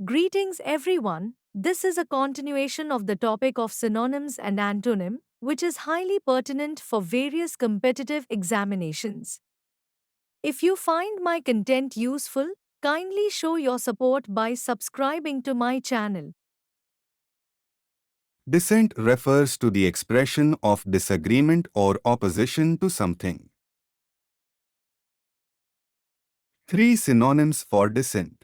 Greetings everyone. This is a continuation of the topic of synonyms and antonym, which is highly pertinent for various competitive examinations. If you find my content useful, kindly show your support by subscribing to my channel. Dissent refers to the expression of disagreement or opposition to something. 3 synonyms for dissent.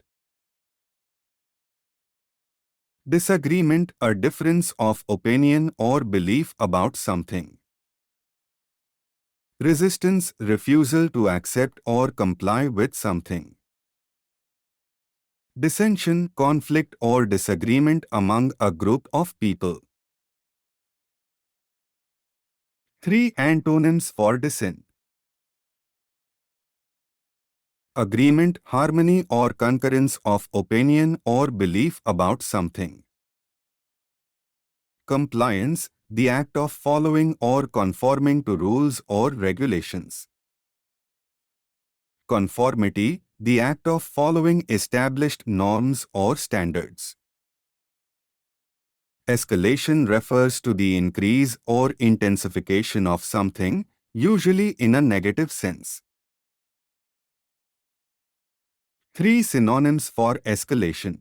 Disagreement, a difference of opinion or belief about something. Resistance, refusal to accept or comply with something. Dissension, conflict or disagreement among a group of people. 3 antonyms for dissent. Agreement, harmony or concurrence of opinion or belief about something. Compliance, the act of following or conforming to rules or regulations. Conformity, the act of following established norms or standards. Escalation refers to the increase or intensification of something, usually in a negative sense. 3 synonyms for escalation.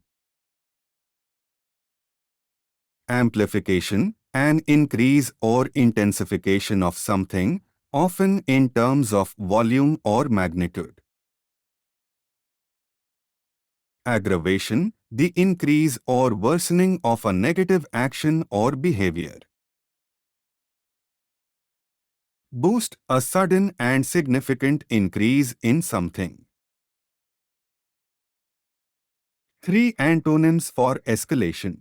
Amplification, an increase or intensification of something, often in terms of volume or magnitude. Aggravation, the increase or worsening of a negative action or behavior. Boost, a sudden and significant increase in something. 3 antonyms for escalation.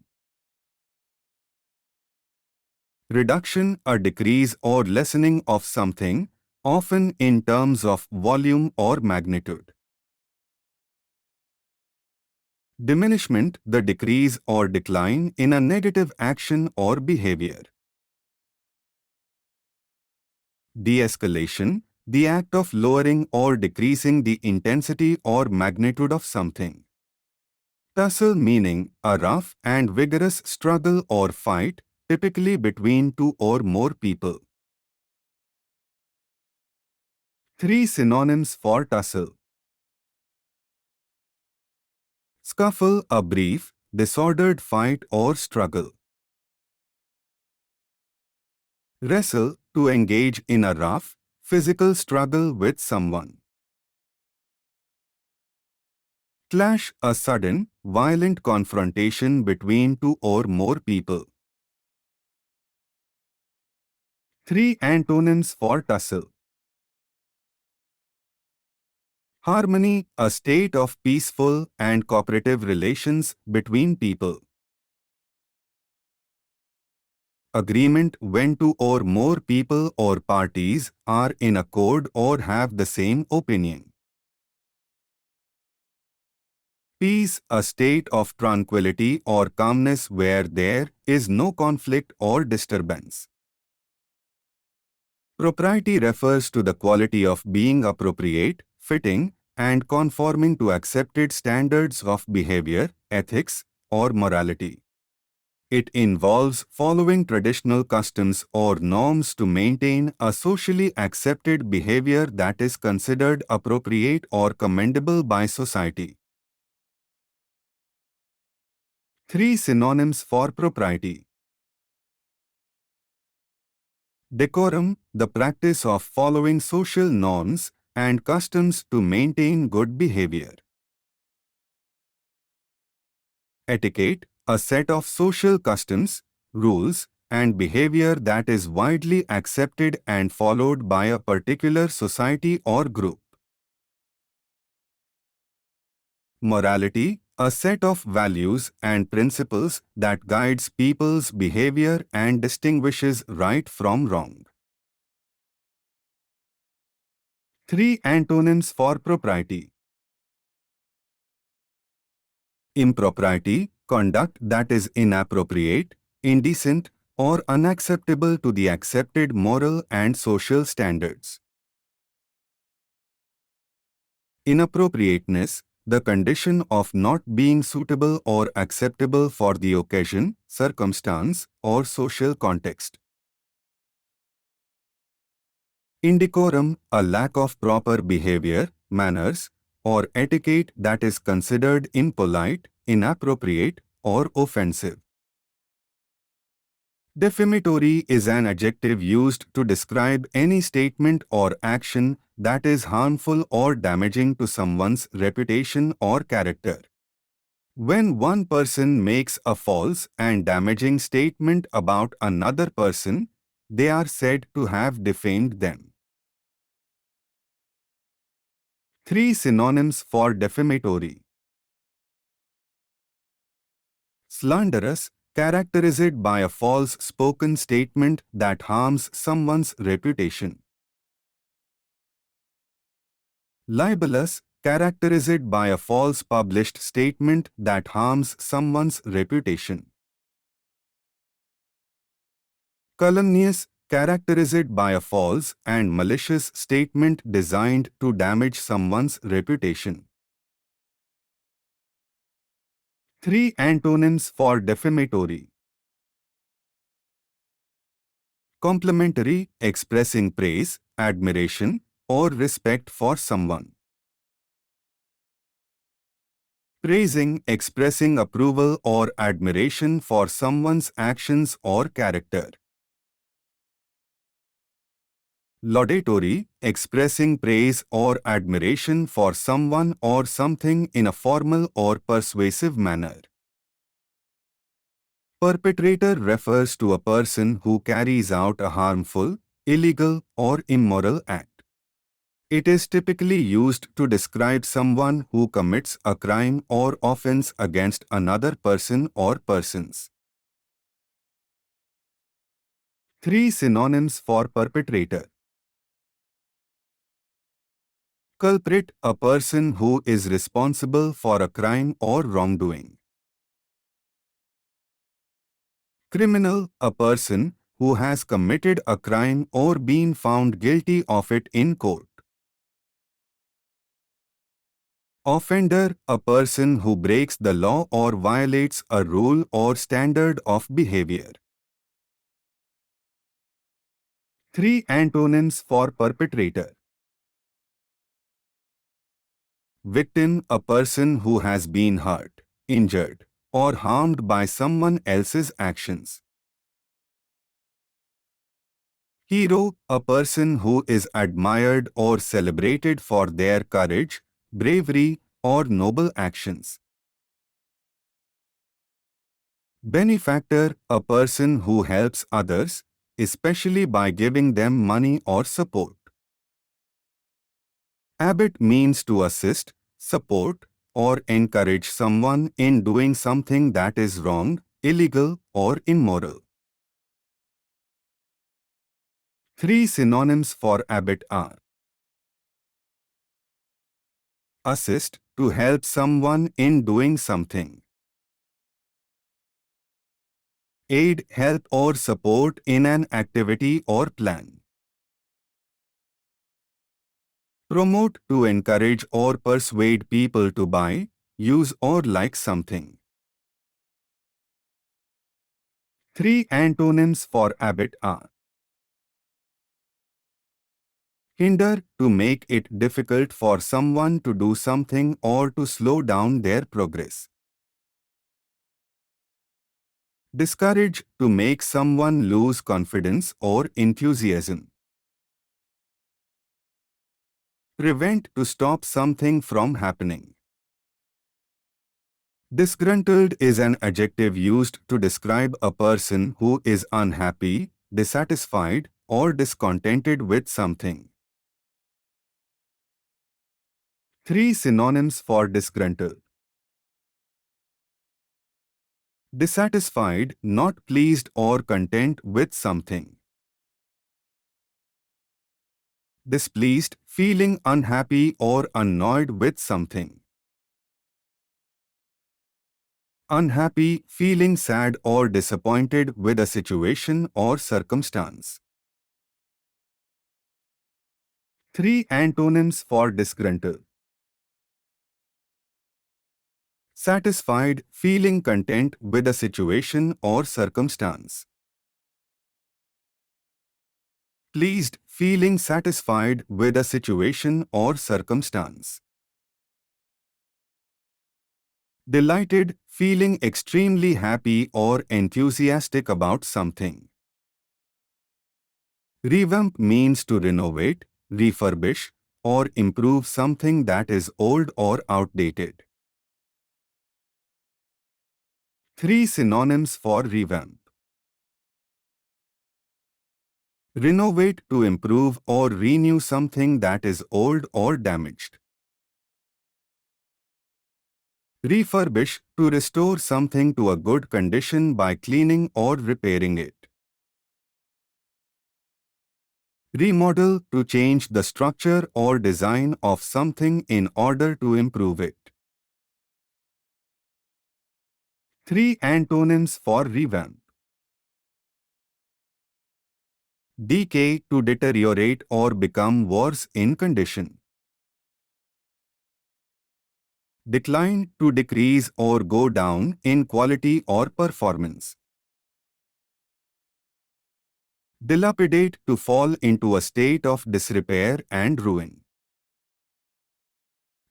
Reduction, a decrease or lessening of something, often in terms of volume or magnitude. Diminishment, the decrease or decline in a negative action or behavior. De-escalation, the act of lowering or decreasing the intensity or magnitude of something. Tussle meaning a rough and vigorous struggle or fight, typically between 2 or more people. 3 synonyms for tussle. Scuffle, a brief, disordered fight or struggle. Wrestle, to engage in a rough, physical struggle with someone. Clash, a sudden, violent confrontation between 2 or more people. 3 antonyms for tussle. Harmony, a state of peaceful and cooperative relations between people. Agreement, when 2 or more people or parties are in accord or have the same opinion. Peace, a state of tranquility or calmness where there is no conflict or disturbance. Propriety refers to the quality of being appropriate, fitting, and conforming to accepted standards of behavior, ethics, or morality. It involves following traditional customs or norms to maintain a socially accepted behavior that is considered appropriate or commendable by society. 3 synonyms for propriety. Decorum, the practice of following social norms and customs to maintain good behavior. Etiquette, a set of social customs, rules, and behavior that is widely accepted and followed by a particular society or group. Morality, a set of values and principles that guides people's behavior and distinguishes right from wrong. 3 antonyms for propriety. Impropriety, conduct that is inappropriate, indecent, or unacceptable to the accepted moral and social standards. Inappropriateness, the condition of not being suitable or acceptable for the occasion, circumstance, or social context. Indecorum, a lack of proper behavior, manners, or etiquette that is considered impolite, inappropriate, or offensive. Defamatory is an adjective used to describe any statement or action that is harmful or damaging to someone's reputation or character. When one person makes a false and damaging statement about another person, they are said to have defamed them. 3 synonyms for defamatory. Slanderous, characterized by a false spoken statement that harms someone's reputation. Libelous, characterized by a false published statement that harms someone's reputation. Calumnious, characterized by a false and malicious statement designed to damage someone's reputation. 3 antonyms for defamatory. Complimentary, expressing praise, admiration, or respect for someone. Praising, expressing approval or admiration for someone's actions or character. Laudatory, expressing praise or admiration for someone or something in a formal or persuasive manner. Perpetrator refers to a person who carries out a harmful, illegal, or immoral act. It is typically used to describe someone who commits a crime or offense against another person or persons. 3 synonyms for perpetrator. Culprit, a person who is responsible for a crime or wrongdoing. Criminal, a person who has committed a crime or been found guilty of it in court. Offender, a person who breaks the law or violates a rule or standard of behavior. 3 antonyms for perpetrator. Victim, a person who has been hurt, injured, or harmed by someone else's actions. Hero, a person who is admired or celebrated for their courage, bravery, or noble actions. Benefactor, a person who helps others, especially by giving them money or support. Abet means to assist, support, or encourage someone in doing something that is wrong, illegal, or immoral. 3 synonyms for abet are: assist, to help someone in doing something. Aid, help or support in an activity or plan. Promote, to encourage or persuade people to buy, use or like something. 3 antonyms for abet are: hinder, to make it difficult for someone to do something or to slow down their progress. Discourage, to make someone lose confidence or enthusiasm. Prevent, to stop something from happening. Disgruntled is an adjective used to describe a person who is unhappy, dissatisfied, or discontented with something. 3 synonyms for disgruntled. Dissatisfied, not pleased or content with something. Displeased, feeling unhappy or annoyed with something. Unhappy, feeling sad or disappointed with a situation or circumstance. 3 antonyms for disgruntled. Satisfied, feeling content with a situation or circumstance. Pleased, feeling satisfied with a situation or circumstance. Delighted, feeling extremely happy or enthusiastic about something. Revamp means to renovate, refurbish, or improve something that is old or outdated. 3 synonyms for revamp. Renovate, to improve or renew something that is old or damaged. Refurbish, to restore something to a good condition by cleaning or repairing it. Remodel, to change the structure or design of something in order to improve it. 3 antonyms for revamp. Decay, to deteriorate or become worse in condition. Decline, to decrease or go down in quality or performance. Dilapidate, to fall into a state of disrepair and ruin.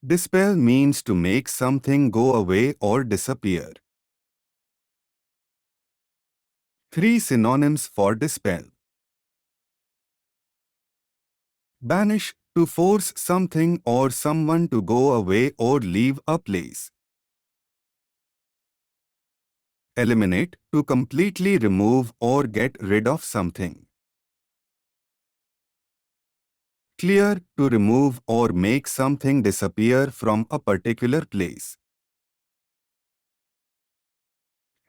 Dispel means to make something go away or disappear. 3 synonyms for dispel. Banish, to force something or someone to go away or leave a place. Eliminate, to completely remove or get rid of something. Clear, to remove or make something disappear from a particular place.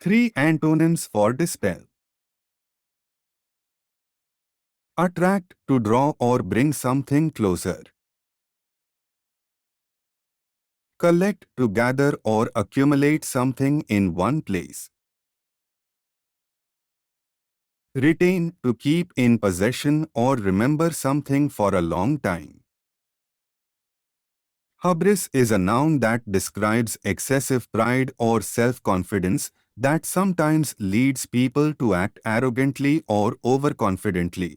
3 antonyms for dispel. Attract, to draw or bring something closer. Collect, to gather or accumulate something in one place. Retain, to keep in possession or remember something for a long time. Hubris is a noun that describes excessive pride or self-confidence that sometimes leads people to act arrogantly or overconfidently.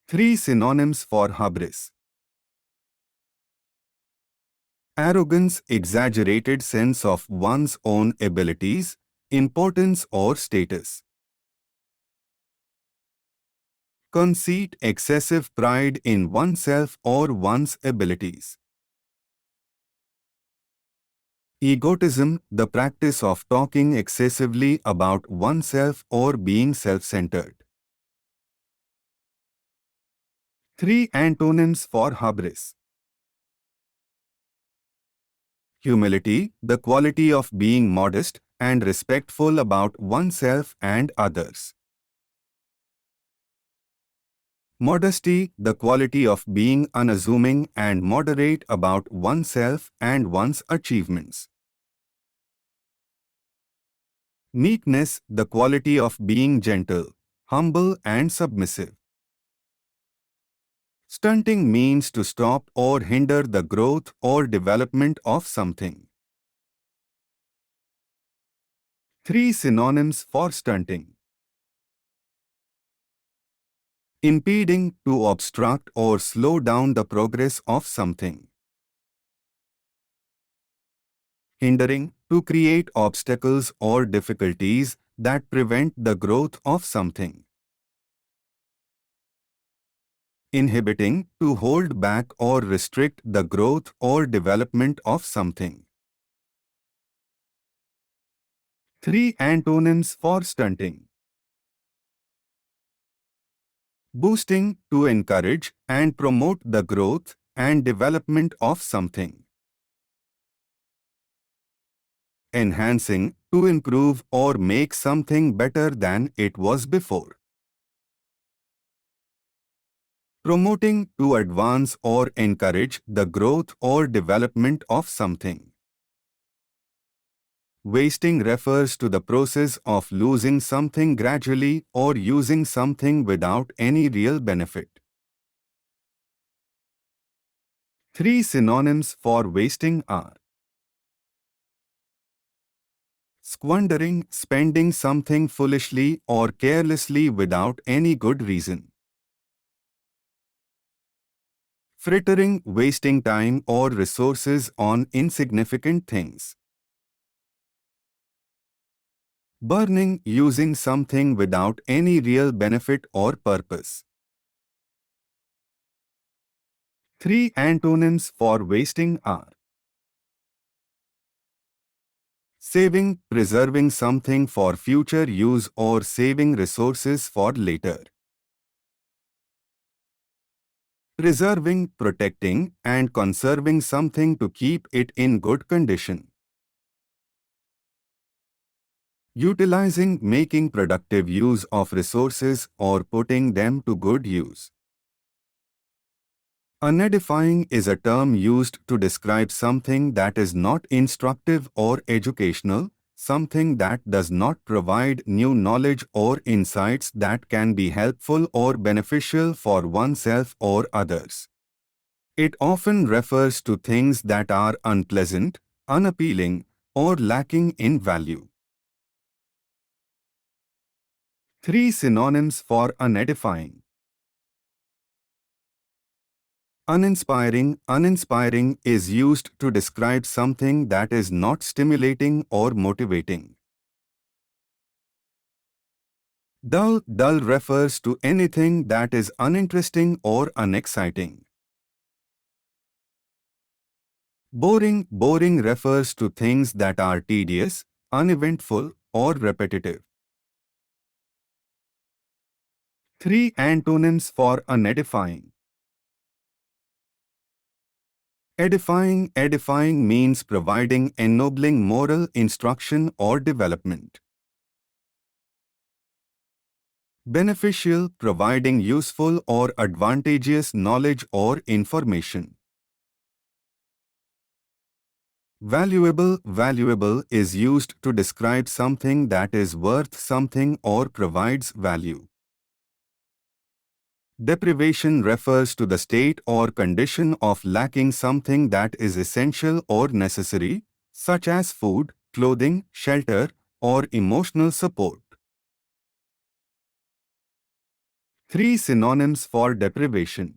3 synonyms for hubris. Arrogance, exaggerated sense of one's own abilities, importance or status. Conceit, excessive pride in oneself or one's abilities. Egotism, the practice of talking excessively about oneself or being self-centered. 3 antonyms for hubris. Humility, the quality of being modest and respectful about oneself and others. Modesty, the quality of being unassuming and moderate about oneself and one's achievements. Meekness, the quality of being gentle, humble and submissive. Stunting means to stop or hinder the growth or development of something. 3 synonyms for stunting. Impeding, to obstruct or slow down the progress of something. Hindering, to create obstacles or difficulties that prevent the growth of something. Inhibiting, to hold back or restrict the growth or development of something. 3 antonyms for stunting. Boosting, to encourage and promote the growth and development of something. Enhancing, to improve or make something better than it was before. Promoting, to advance or encourage the growth or development of something. Wasting refers to the process of losing something gradually or using something without any real benefit. Three synonyms for wasting are: squandering, spending something foolishly or carelessly without any good reason. Frittering, wasting time or resources on insignificant things. Burning, using something without any real benefit or purpose. Three antonyms for wasting are: saving, preserving something for future use or saving resources for later. Preserving, protecting, and conserving something to keep it in good condition. Utilizing, making productive use of resources or putting them to good use. Unedifying is a term used to describe something that is not instructive or educational, something that does not provide new knowledge or insights that can be helpful or beneficial for oneself or others. It often refers to things that are unpleasant, unappealing, or lacking in value. Three synonyms for unedifying. Uninspiring. Uninspiring is used to describe something that is not stimulating or motivating. Dull. Dull refers to anything that is uninteresting or unexciting. Boring. Boring refers to things that are tedious, uneventful, or repetitive. Three antonyms for unedifying. Edifying. Edifying means providing ennobling moral instruction or development. Beneficial, providing useful or advantageous knowledge or information. Valuable. Valuable is used to describe something that is worth something or provides value. Deprivation refers to the state or condition of lacking something that is essential or necessary, such as food, clothing, shelter, or emotional support. Three synonyms for deprivation.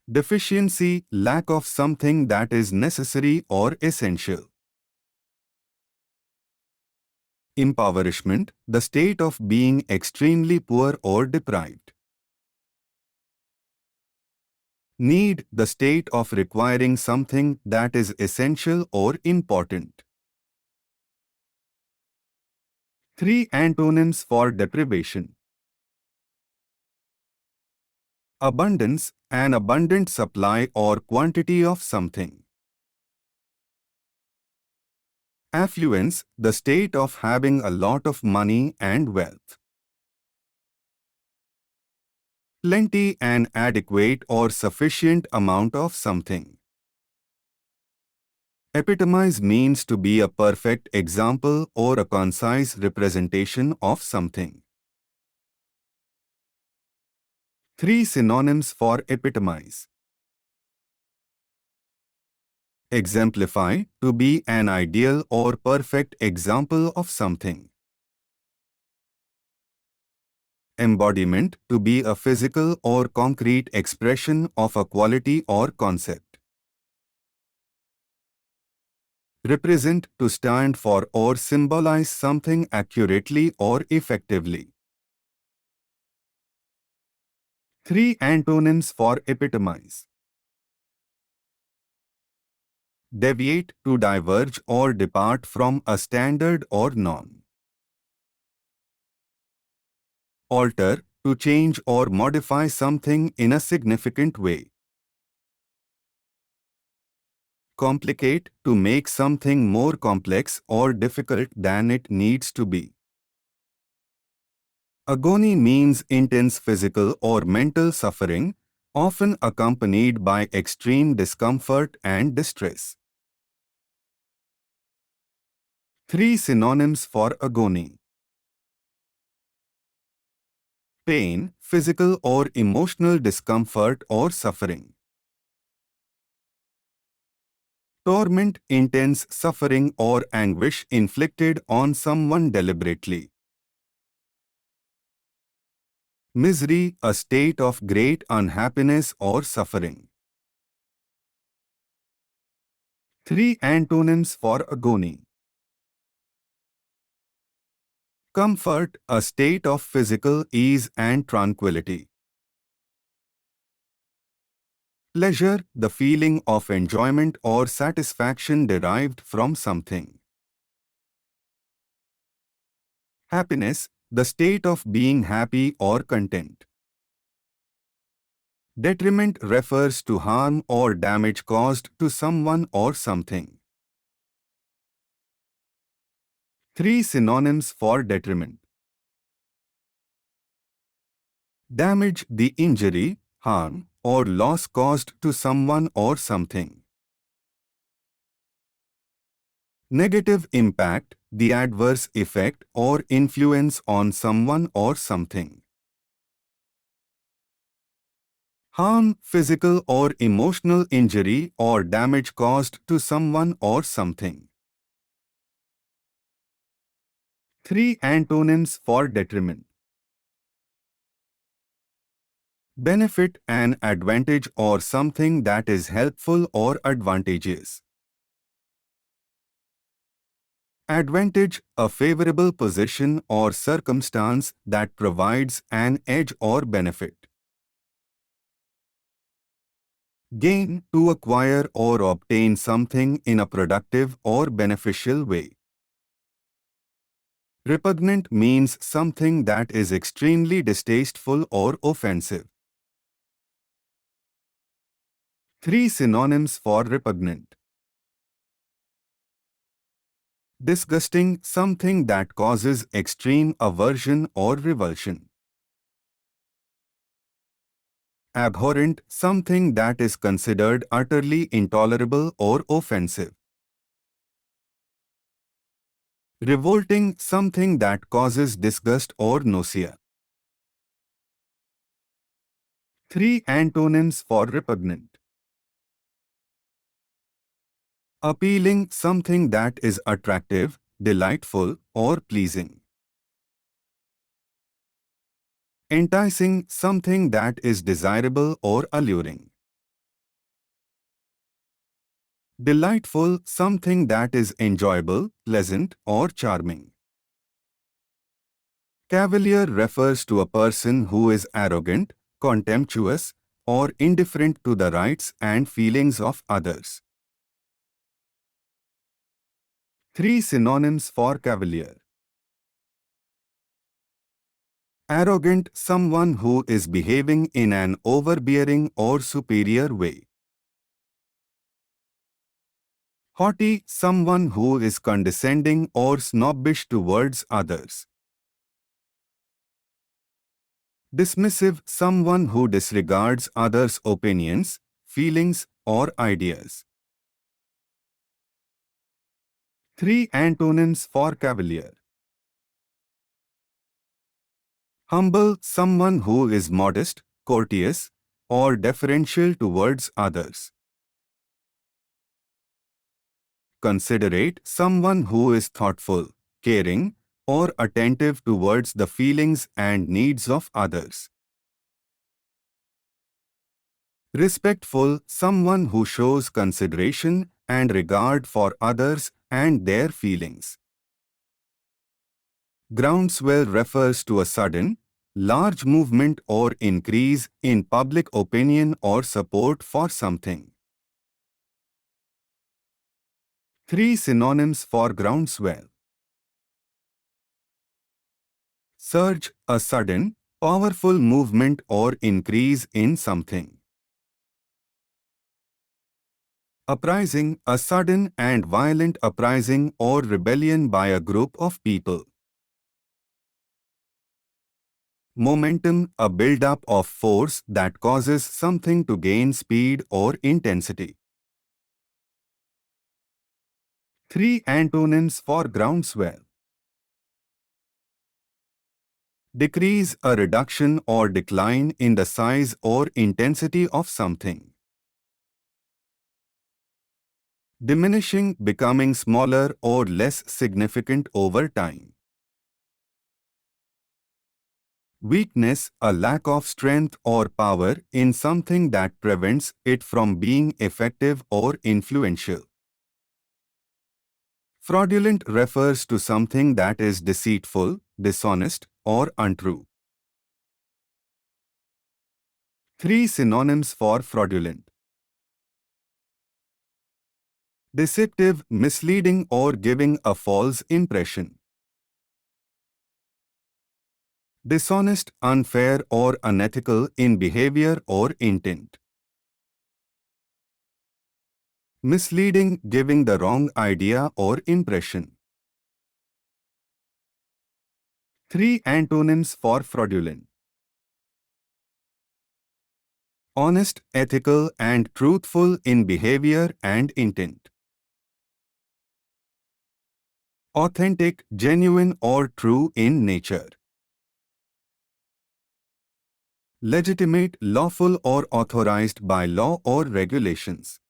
Deficiency, lack of something that is necessary or essential. Impoverishment, the state of being extremely poor or deprived. Need, the state of requiring something that is essential or important. Three antonyms for deprivation. Abundance, an abundant supply or quantity of something. Affluence, the state of having a lot of money and wealth. Plenty, an adequate or sufficient amount of something. Epitomize means to be a perfect example or a concise representation of something. Three synonyms for epitomize. Exemplify, to be an ideal or perfect example of something. Embodiment, to be a physical or concrete expression of a quality or concept. Represent, to stand for or symbolize something accurately or effectively. Three antonyms for epitomize. Deviate, to diverge or depart from a standard or norm. Alter, to change or modify something in a significant way. Complicate, to make something more complex or difficult than it needs to be. Agony means intense physical or mental suffering, often accompanied by extreme discomfort and distress. Three synonyms for agony. pain, physical or emotional discomfort or suffering. Torment, intense suffering or anguish inflicted on someone deliberately. Misery, a state of great unhappiness or suffering. 3 antonyms for agony. Comfort, a state of physical ease and tranquility. Pleasure, the feeling of enjoyment or satisfaction derived from something. Happiness, the state of being happy or content. Detriment refers to harm or damage caused to someone or something. 3 synonyms for detriment. Damage, the injury, harm, or loss caused to someone or something. Negative impact, the adverse effect or influence on someone or something. Harm, physical or emotional injury or damage caused to someone or something. 3 antonyms for detriment. Benefit, an advantage or something that is helpful or advantageous. Advantage, a favorable position or circumstance that provides an edge or benefit. Gain, to acquire or obtain something in a productive or beneficial way. Repugnant means something that is extremely distasteful or offensive. 3 synonyms for repugnant. Disgusting, something that causes extreme aversion or revulsion. Abhorrent, something that is considered utterly intolerable or offensive. Revolting, something that causes disgust or nausea. 3 antonyms for repugnant. Appealing, something that is attractive, delightful, or pleasing. Enticing, something that is desirable or alluring. Delightful, something that is enjoyable, pleasant, or charming. Cavalier refers to a person who is arrogant, contemptuous, or indifferent to the rights and feelings of others. 3 synonyms for cavalier. Arrogant, someone who is behaving in an overbearing or superior way. Haughty, someone who is condescending or snobbish towards others. Dismissive, someone who disregards others' opinions, feelings, or ideas. 3 antonyms for cavalier. Humble, someone who is modest, courteous, or deferential towards others. Considerate, someone who is thoughtful, caring, or attentive towards the feelings and needs of others. Respectful, someone who shows consideration and regard for others and their feelings. Groundswell refers to a sudden, large movement or increase in public opinion or support for something. 3 synonyms for groundswell. Surge, a sudden, powerful movement or increase in something. Uprising, a sudden and violent uprising or rebellion by a group of people. Momentum, a build-up of force that causes something to gain speed or intensity. 3 antonyms for groundswell. Decrease, a reduction or decline in the size or intensity of something. Diminishing, becoming smaller or less significant over time. Weakness, a lack of strength or power in something that prevents it from being effective or influential. Fraudulent refers to something that is deceitful, dishonest, or untrue. 3 synonyms for fraudulent. Deceptive, misleading or giving a false impression. Dishonest, unfair or unethical in behavior or intent. Misleading, giving the wrong idea or impression. 3 antonyms for fraudulent. Honest, ethical and truthful in behavior and intent. Authentic, genuine or true in nature. Legitimate, lawful or authorized by law or regulations.